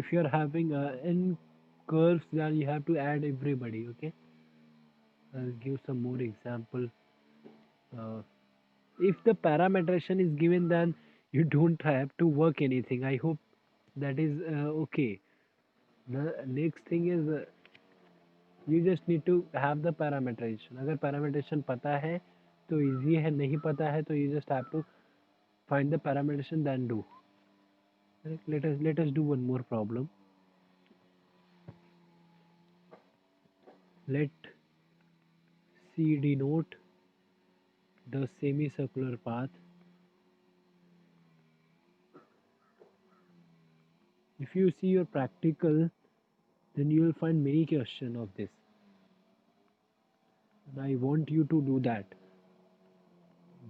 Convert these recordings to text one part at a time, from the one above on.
If you're having n curves, then you have to add everybody. Okay, I'll give some more example. Uh, if the parametration is given, then you don't have to work anything. I hope that is okay. The next thing is you just need to have the parameterization. अगर parameterization पता है तो easy है, नहीं पता है तो you just have to find the parameterization then do. Let us do one more problem. Let C denote the semicircular path. If you see your practical, then you will find many questions of this. And I want you to do that.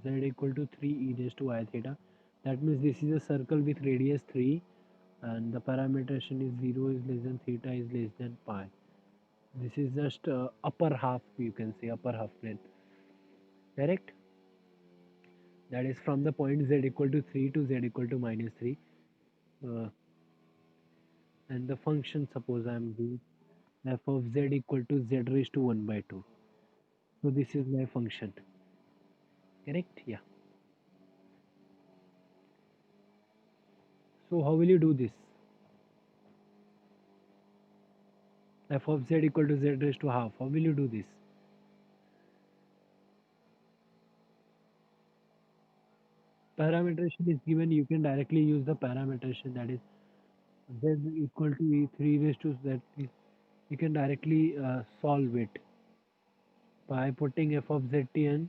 Z equal to 3 e raised to I theta. That means this is a circle with radius 3 and the parameterization is 0 is less than theta is less than pi. This is just upper half, you can say upper half plane. Correct? That is from the point z equal to 3 to z equal to minus 3. Uh, and the function, suppose I am doing f of z equal to z raised to 1 by 2. So this is my function. Correct? Yeah. So how will you do this? F of z equal to z raised to half. How will you do this? Parameterization is given. You can directly use the parameterization, that is z equal to e 3 raised to z. You can directly solve it by putting f of zt and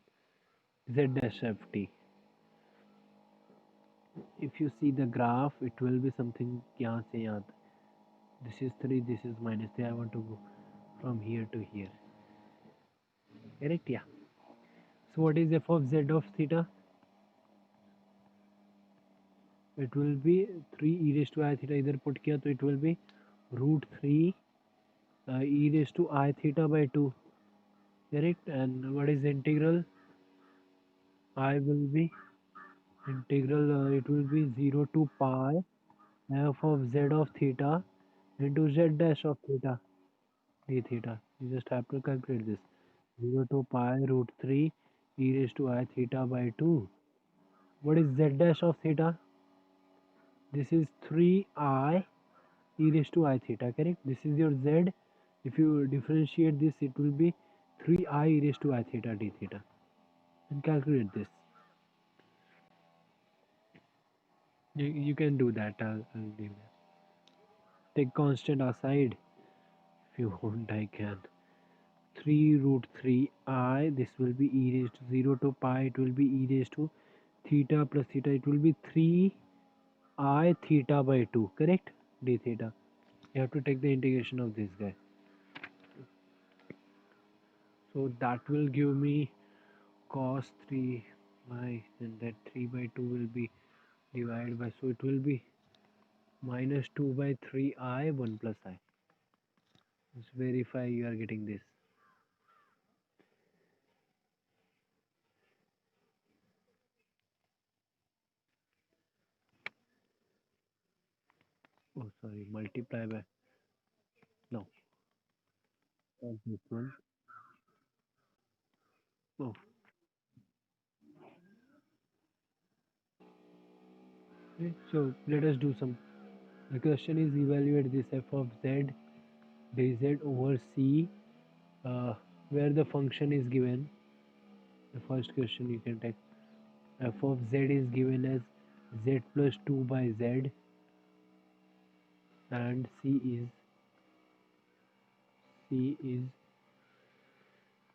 z dash f t. If you see the graph, it will be something यहाँ से यहाँ. This is 3, this is minus 3. I want to go from here to here. Correct? Yeah. So what is f of z of theta? It will be 3 e raised to I theta. इधर put किया तो it will be root 3 e raised to I theta by 2. Correct? And what is the integral? I will be integral, it will be 0 to pi f of z of theta into z dash of theta d theta. You just have to calculate this. 0 to pi root 3 e raised to I theta by 2. What is z dash of theta? This is 3I e raised to I theta, correct? This is your z. If you differentiate this, it will be 3I e raised to I theta d theta. And calculate this. You can do that. I'll leave that. Take constant aside. If you want, I can. 3 root 3I. This will be e raised to 0 to pi. It will be e raised to theta plus theta. It will be 3I theta by 2. Correct? D theta. You have to take the integration of this guy. So that will give me cos 3 by, and that 3 by 2 will be divided by, so it will be minus 2 by 3I 1 plus I. Let's verify you are getting this. Oh, sorry, multiply by, no, not this one. Oh, okay. So let us do some. The question is evaluate this f of z dz over c, uh, where the function is given. The first question you can take. F of z is given as z plus 2 by z, and c is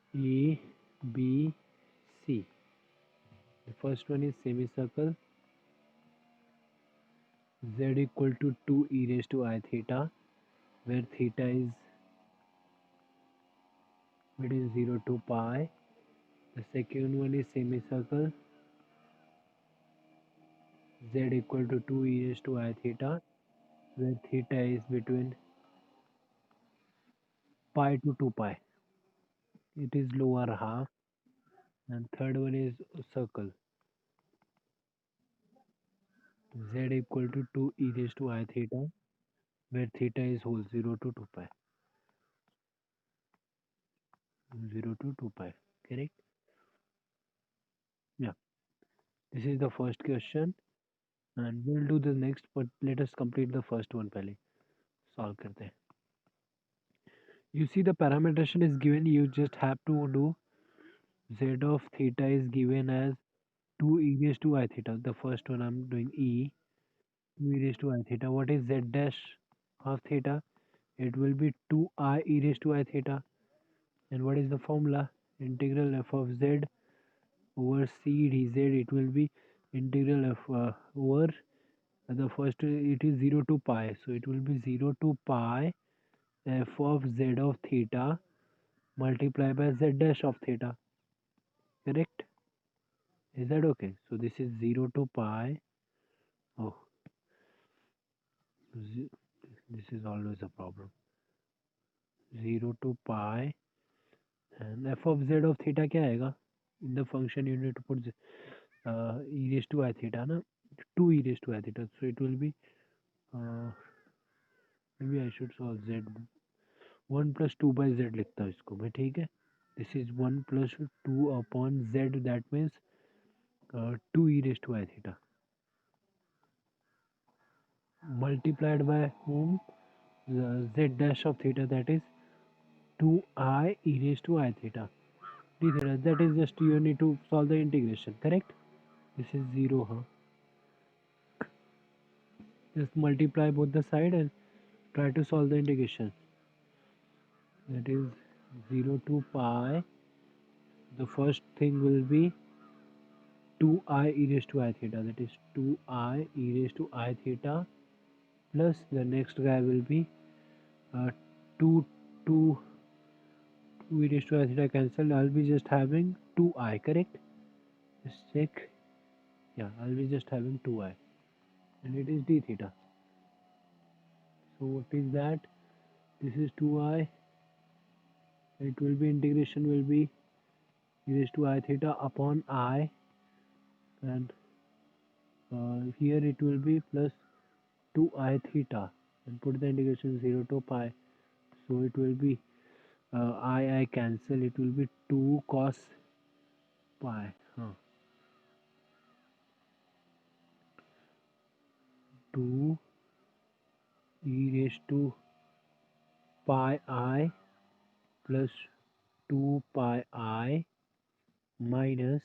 a b c. The first one is semicircle. Z equal to 2 e raised to I theta, where theta is between 0 to pi. The second one is semicircle. Z equal to 2 e raised to I theta, where theta is between pi to 2 pi. It is lower half. And third one is circle. Z equal to 2 e raised to I theta, where theta is whole 0 to 2 pi. 0 to 2 pi. Correct? Yeah. This is the first question. And we'll do the next, but let us complete the first one पहले. Solve करते हैं. You see the parametration is given. You just have to do z of theta is given as 2 e raised to I theta. The first one I'm doing 2 e raised to I theta. What is z dash of theta? It will be 2 e raised to I theta. And what is the formula? Integral f of z over c dz. It will be integral f over the first it is 0 to pi. So it will be 0 to pi f of z of theta multiplied by z dash of theta. Correct? Is that okay? So this is 0 to pi. Oh, this is always a problem. 0 to pi and f of z of theta क्या आएगा? In the function you need to put e raised to I theta ना 2 e raised to I theta. So it will be uh, maybe I should solve z 1 plus 2 by z लिखता हूँ इसको मैं ठीक है. This is 1 plus 2 upon z, that means 2 e raised to I theta multiplied by whom? Z dash of theta, that is 2 e raised to I theta d theta. That is just you need to solve the integration, correct? This is 0, huh? Just multiply both the side and try to solve the integration. That is 0 to pi. The first thing will be 2 e raised to I theta, that is 2 e raised to I theta, plus the next guy will be 2 2 2 e raised to I theta cancelled. I'll be just having 2 correct? Just check. Yeah, I'll be just having 2 and it is d theta. So what is that? This is 2 it will be integration will be e raised to I theta upon I, and here it will be plus 2 theta, and put the integration 0 to pi. So it will be I cancel, it will be 2 cos pi. 2 e raised to pi I plus 2 pi I minus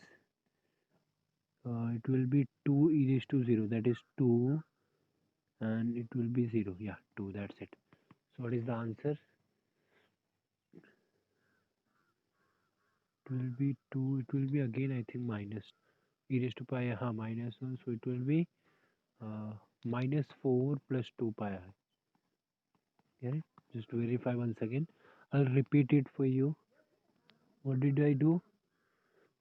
it will be 2 e raised to 0, that is 2, and it will be 0. Yeah, 2, that's it. So what is the answer? It will be 2, it will be again I think minus e raised to pi minus 1, so it will be minus 4 plus 2 pi I. Okay, just to verify once again, I'll repeat it for you. What did I do?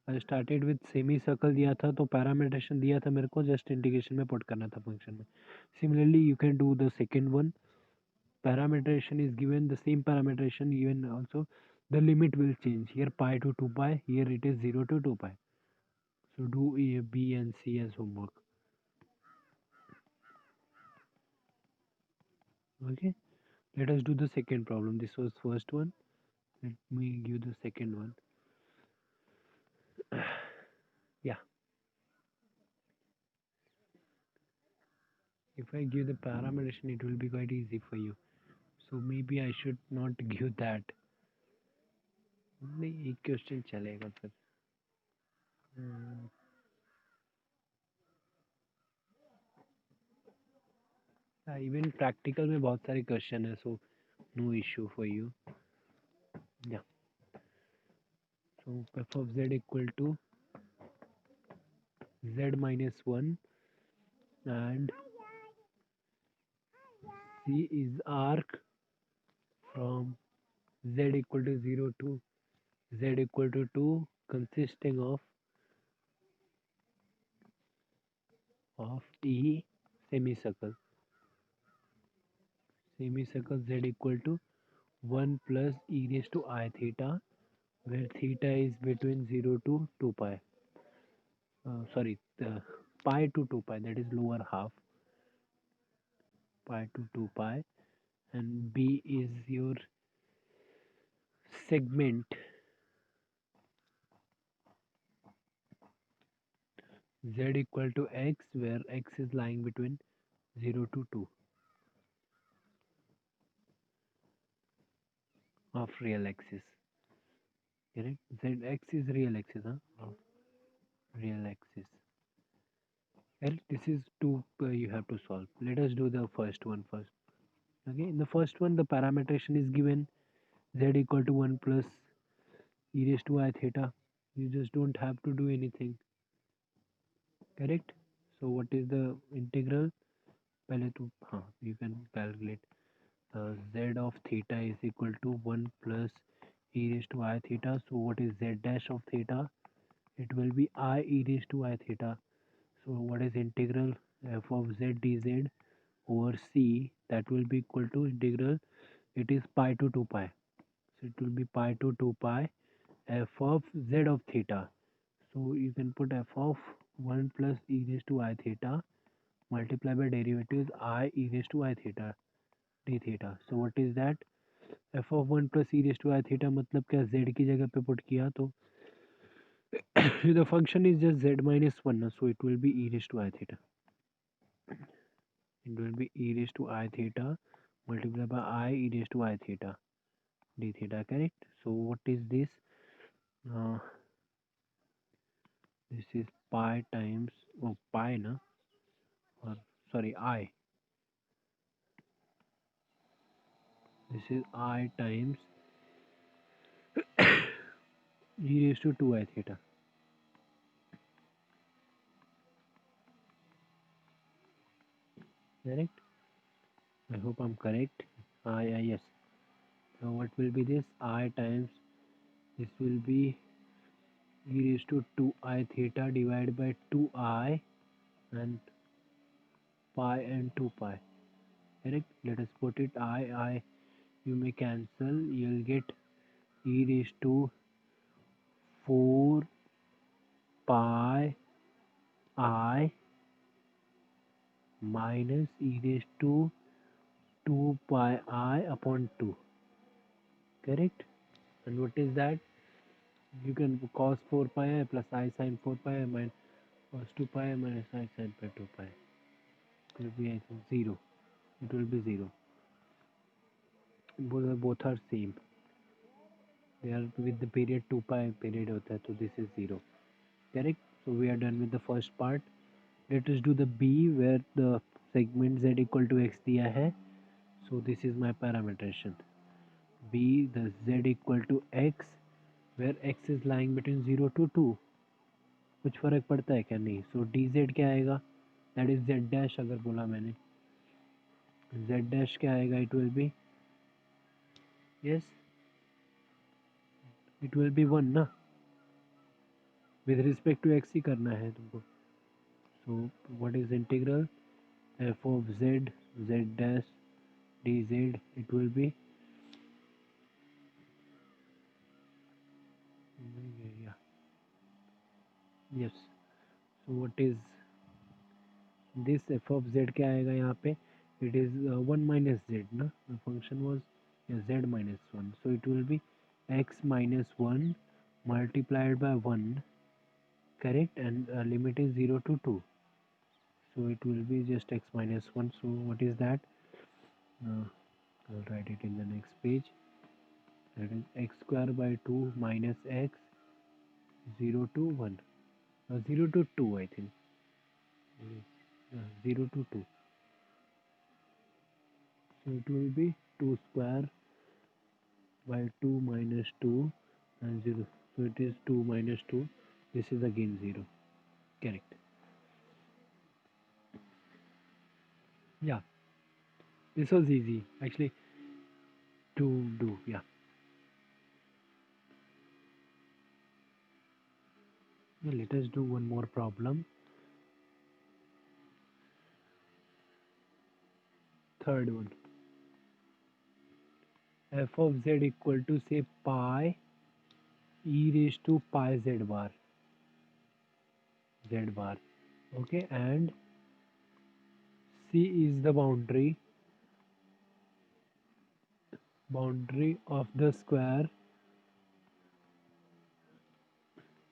I started with semi circle दिया था तो पैरामीटरेशन दिया था मेरे को, just integration में put करना था फंक्शन में. Similarly you can do the second one. Parameteration is given, the same parameteration given also. The limit will change here, pi to 2 pi, here it is 0 to 2 pi. So do A, B and C as homework. Okay, let us do the second problem. This was first one, let me give the second one. Yeah, if I give the parameteration it will be quite easy for you, so maybe I should not give that. नहीं, एक question चलेगा फिर. Even practical में बहुत सारे question है, so no issue for you. या so f of z equal to z minus 1 and c is arc from z equal to 0 to z equal to 2, consisting of e semicircle z equal to 1 plus e raised to I theta, where theta is between 0 to 2 pi. Sorry, pi to 2 pi, that is lower half, pi to 2 pi. and B is your segment z equal to x, where x is lying between 0 to 2 of real axis. Correct? Zx is real axis, huh? Of real axis. Well, this is two you have to solve. Let us do the first one first. Okay, in the first one, the parametration is given z equal to 1 plus e raised to I theta. You just don't have to do anything. Correct? So what is the integral? पहले तो हाँ you can calculate z of theta is equal to 1 plus e raised to I theta. So what is z dash of theta? It will be I e raised to I theta. So what is integral f of z dz over c? That will be equal to integral. It is pi to 2 pi. So it will be pi to 2 pi f of z of theta. So you can put f of 1 plus e raised to I theta multiply by derivatives I e raised to I theta d theta. So what is that? F of 1 plus e raised to I theta मतलब क्या z की जगह पे put किया तो the function is just z minus 1 so it will be e raised to I theta. It will be e raised to I theta multiplied by I e raised to I theta d theta, correct? So what is this? Uh, this is pi times pi na or sorry I. This is I times e raised to 2 I theta. Correct? I hope I'm correct. Yeah, yes. So what will be this? I times this will be e raised to 2I theta divided by 2I and pi and 2 pi. Correct? Let us put it I you may cancel. You'll get e raised to 4 pi I minus e raised to 2 pi I upon 2. Correct? And what is that? You can cos 4 pi I plus I sin 4 pi I minus cos 2 pi I minus I sin pi 2 pi. It will be I think 0. It will be 0. Both are same. They are with the period 2 pi period hota hai, so this is 0. Correct? So we are done with the first part. Let us do the B where the segment z equal to x दिया है. So this is my parametration. B the z equal to x where x is lying between 0 to 2. कुछ फर्क पड़ता है क्या? नहीं. So dz क्या आएगा? That is z dash अगर बोला मैंने. Z dash क्या आएगा? It will be yes. It will be 1 ना. With respect to x ही करना है तुमको. So what is integral? F of z z dash dz it will be yeah yes. So what is this f of z क्या आएगा यहाँ पे? It is 1 minus z ना. The function was z minus 1 so it will be x minus 1 multiplied by 1, correct? And limit is 0 to 2 so it will be just x minus 1. So what is that? I'll write it in the next page. That is x square by 2 minus x 0 to 1 0 to 2 I think. 0 to 2 so it will be 2 square by 2 minus 2 and 0 so it is 2 minus 2. This is again 0, correct? Yeah, this was easy actually to do. Yeah, now let us do one more problem. Third one, f of z equal to say pi e raised to pi z bar, okay? And c is the boundary boundary of the square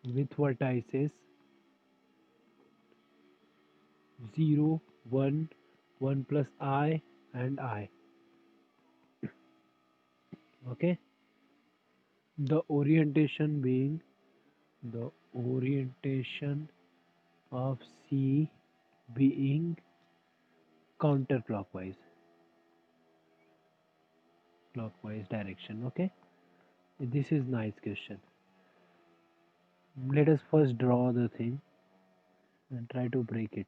with vertices 0, 1, 1 plus I and I. Okay, the orientation being the orientation of C being counterclockwise, clockwise direction. Okay, this is nice question. Let us first draw the thing and try to break it.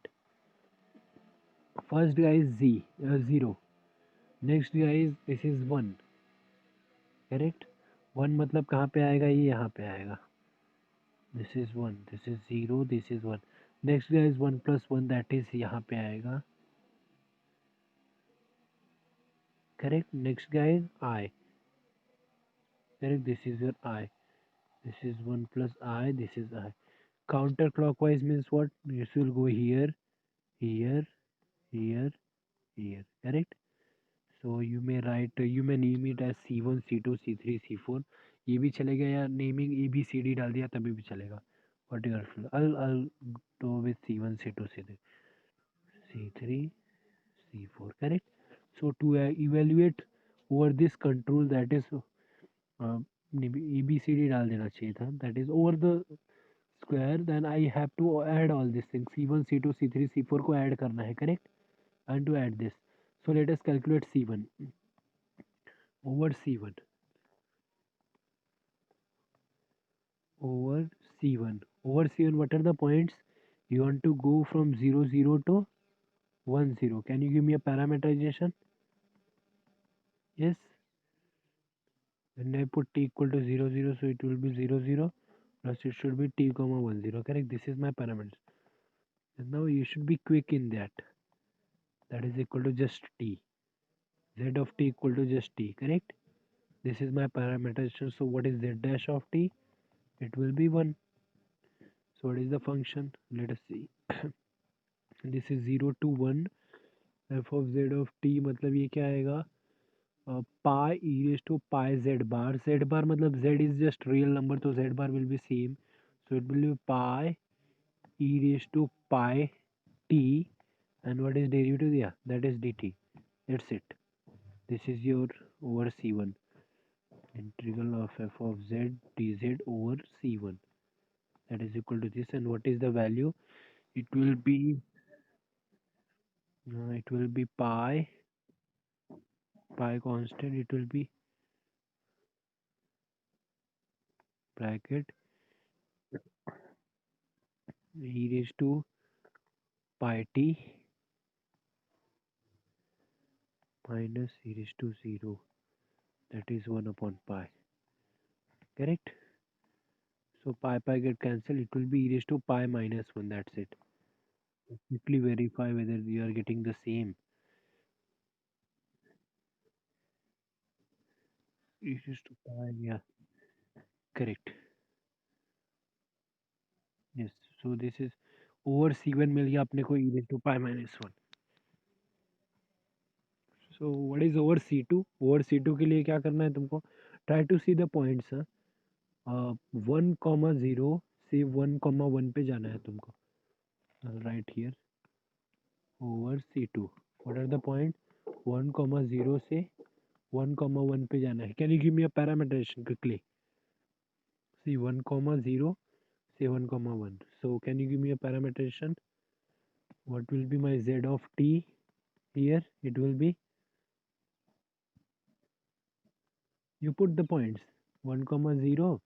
First guy is 0. Next guy is this is 1. Correct. 1 मतलब कहाँ पे आएगा, ये यहाँ पे आएगा. This is 1, this is 0, this is 1. Next guy is 1 plus 1, that is यहाँ पे आएगा. Correct. Next guy is I. Correct. This is your I. This is 1 plus I, this is I. Counter clockwise means what? This will go here, here, here, here. Correct. So you may write, you may name it as C1, C2, C3, C4. ये भी चलेगा, या naming A B C D डाल दिया तभी भी चलेगा. What you are, I'll go with C1, C2, C3, C3, C4. Correct. So to evaluate over this control, that is A B C D डाल देना चाहिए था. That is over the square. Then I have to add all these things. C1, C2, C3, C4 को add करना है. Correct. And to add this. So let us calculate C1 over C1 over C1 over C1. What are the points? You want to go from 0, 0 to 1, 0. Can you give me a parameterization? Yes. When I put t equal to 0, 0, so it will be 0, 0 plus it should be t comma 1, 0. Correct. This is my parameters. And now you should be quick in that. That is equal to just t. Z of t equal to just t. Correct. This is my parameterization. So what is z dash of t? It will be 1. So what is the function? Let us see. This is 0 to 1. F of z of t मतलब ये क्या आएगा? Pi e raised to pi z bar. Z bar मतलब z is just real number, so z bar will be same. So it will be pi e raised to pi t, and what is derivative? Yeah, that is dt. That's it. This is your over C1. Integral of f of z dz over C1. That is equal to this, and what is the value? It will be pi constant. It will be bracket e raised to pi t minus e raised to 0. That is 1 upon pi. Correct. So pi get cancelled. It will be e raised to pi minus 1. That's it. Quickly verify whether you are getting the same. E raised to pi. Yeah. Correct. Yes. So this is over C1 मिल गया अपने को e raised to pi minus 1. So what is over C2? Over C2 के लिए क्या करना है तुमको? Try to see the points. 1, 0 से 1, 1 पे जाना है तुमको. I'll write here over C2. What are the points? 1, 0 से 1, 1 पे जाना है. Can you give me a parameterization quickly? See 1, 0 say 1, 1. So can you give me a parameterization? What will be my z of t here? It will be, you put the points 1, 0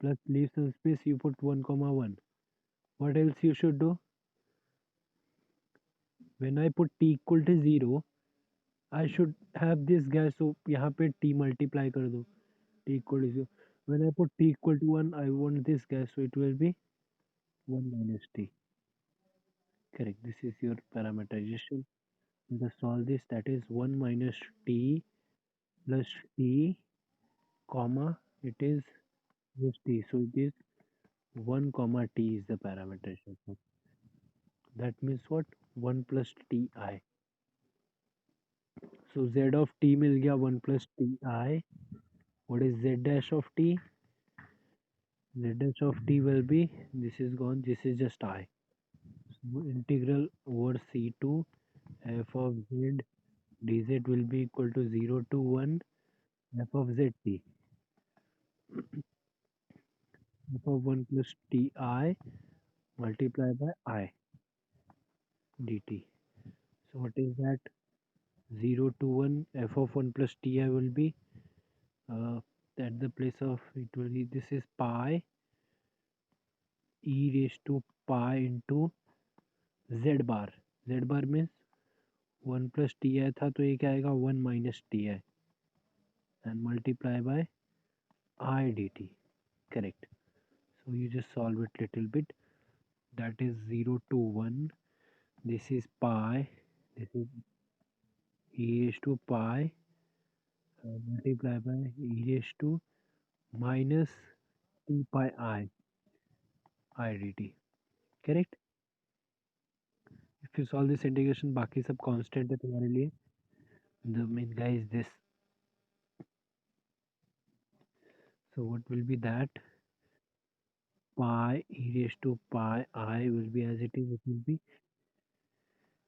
plus leave some space, you put 1, 1. What else you should do? When I put t equal to 0, I should have this guy, so यहाँ पे t multiply कर दो. T equal to 0. When I put t equal to 1, I want this guy, so it will be 1 minus t. Correct. This is your parameterization. Just solve this. That is 1 minus t plus t, comma, it is this t. So it is 1 comma t is the parameterization. That means what? 1 plus ti. So z of t मिल गया 1 plus ti. What is z dash of t? Z dash of t will be, this is gone, this is just I. So integral over c2 f of z dz will be equal to 0 to 1 f of zt. F of 1 plus ti multiplied by I dt. So what is that? 0 to 1 f of 1 plus ti will be uh, at the place of it will be, this is pi e raised to pi into z bar. Z bar means 1 plus ti था तो ये क्या आएगा 1 minus ti and multiply by I dt. Correct. So you just solve it little bit. That is 0 to 1. This is pi. This is e raised to pi multiply by e raised to minus 2 pi I dt. Correct. If you solve this integration, बाकी सब constant है तुम्हारे लिए. The main guy is this. So what will be that? Pi e raised to pi I will be as it is. It will be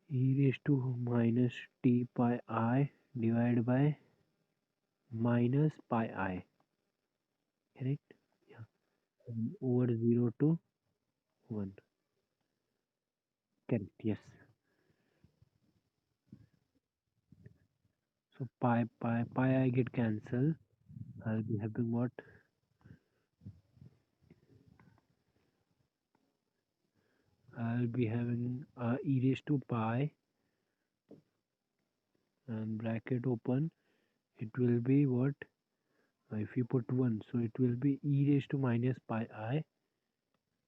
e raised to minus t pi I divided by minus pi I. Correct? Yeah. Over 0 to 1. Correct. Yes. So pi I get cancelled. I'll be having what? I'll be having e raised to pi and bracket open. It will be what? If you put 1, so it will be e raised to minus pi I.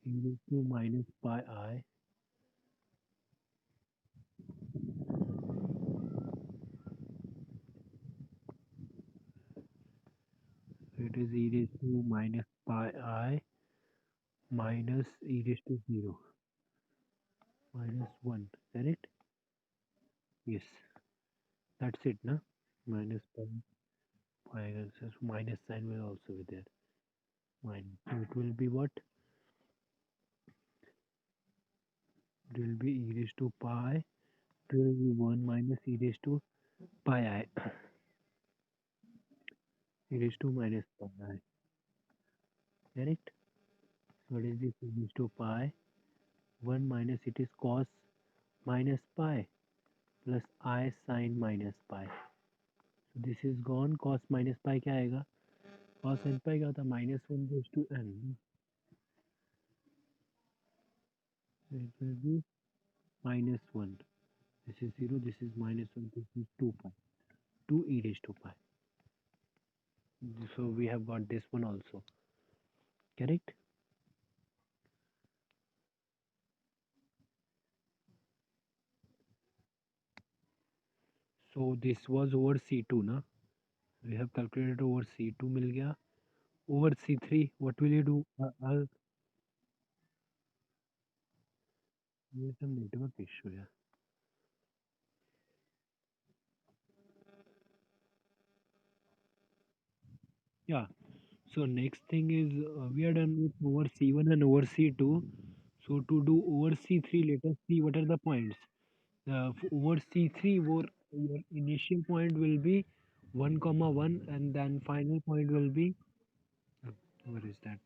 E raised to minus pi I. It is e raised to minus pi I minus e raised to 0 minus 1. Correct? Yes. That's it, na? Minus pi so minus sign will also be there. Minus. So it will be what? It will be e raised to pi. It will be 1 minus e raised to pi I. E raised to minus pi I. Correct? So what is this e raised to pi? 1 minus it is cos minus pi plus I sin minus pi. So this is gone. Cos minus pi क्या आएगा? Cos n pi क्या होता है? Minus 1 goes to n. So it will be minus 1. This is 0. This is minus 1. This is 2 pi. 2 e raised to pi. So we have got this one also. Correct? So this was over C2 na? We have calculated over C2 मिल गया. Over C3 what will you do? There's some network issue here. Yeah. So next thing is we are done with over C1 and over C2. So to do over C3, let us see what are the points. Over C3, where your initial point will be 1 comma 1 and then final point will be uh, where is that?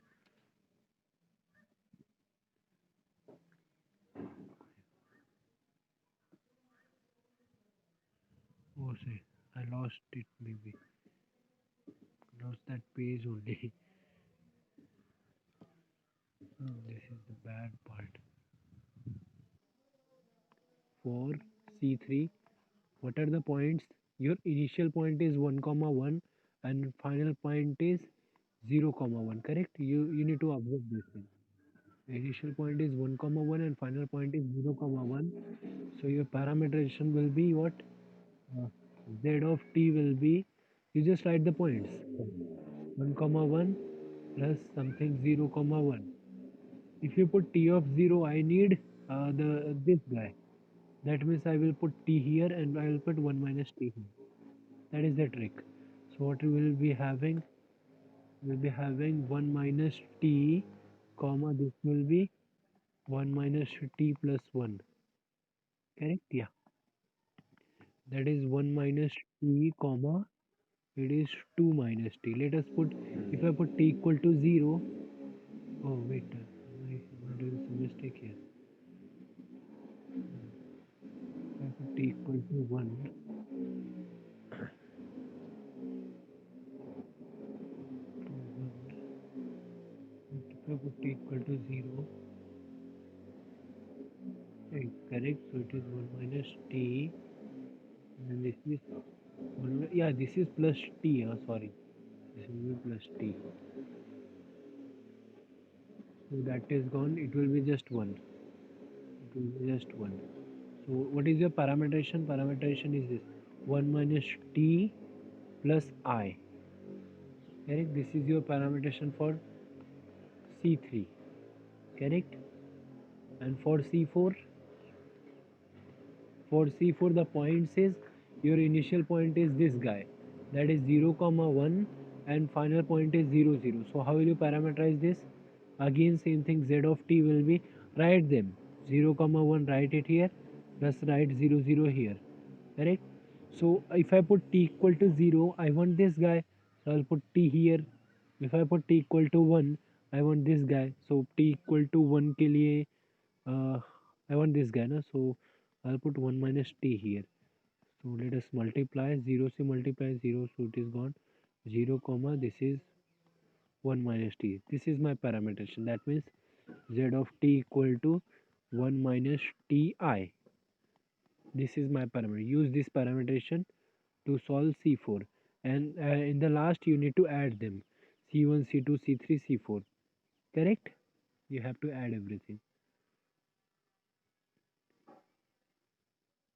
Oh, say I lost it maybe. Lost that page only. This is the bad part. For C3, what are the points? Your initial point is 1 comma 1 and final point is 0 comma 1. Correct? You need to observe this thing. The initial point is 1 comma 1 and final point is 0 comma 1. So your parameterization will be what? Uh, Z of t will be, you just write the points 1 comma 1 plus something 0 comma 1. If you put t of 0, I need the this guy. That means I will put t here and I will put 1 minus t here. That is the trick. So what we will be having, we'll be having 1 minus t, comma, this will be 1 minus t plus 1. Correct? Yeah. That is 1 minus t, comma, it is 2 minus t. Let us put, if I put t equal to 0, oh wait, I'm doing some mistake here. If I put t equal to 1, to 1, if I put t equal to 0, correct, so it is 1 minus t, and this is, yeah, this is plus t, sorry, this will be plus t. So that is gone, it will be just 1. It will be just 1. So what is your parametration? Parametration is this 1 minus t plus I. Correct? This is your parametration for C3. Correct? And for C4, the point says your initial point is this guy. That is 0, comma 1, and final point is 0, 0. So how will you parameterize this? Again same thing, z of t will be, write them 0, comma 1, write it here, plus write 0, 0 here. Correct? So if I put t equal to 0, I want this guy, so I'll put t here. If I put t equal to 1, I want this guy, so t equal to 1 के लिए I want this guy, na? So I'll put 1 minus t here. So let us multiply, 0 से multiply 0, so it is gone, 0 comma, this is 1 minus t. This is my parameterization. That means z of t equal to 1 minus ti. This is my parameter. Use this parameterization to solve C4, and in the last you need to add them, C1, C2, C3, C4. Correct? You have to add everything.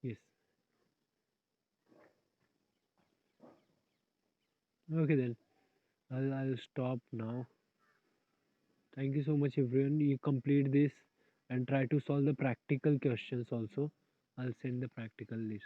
Yes. Okay then. I'll stop now. Thank you so much everyone. You complete this and try to solve the practical questions also. I'll send the practical list.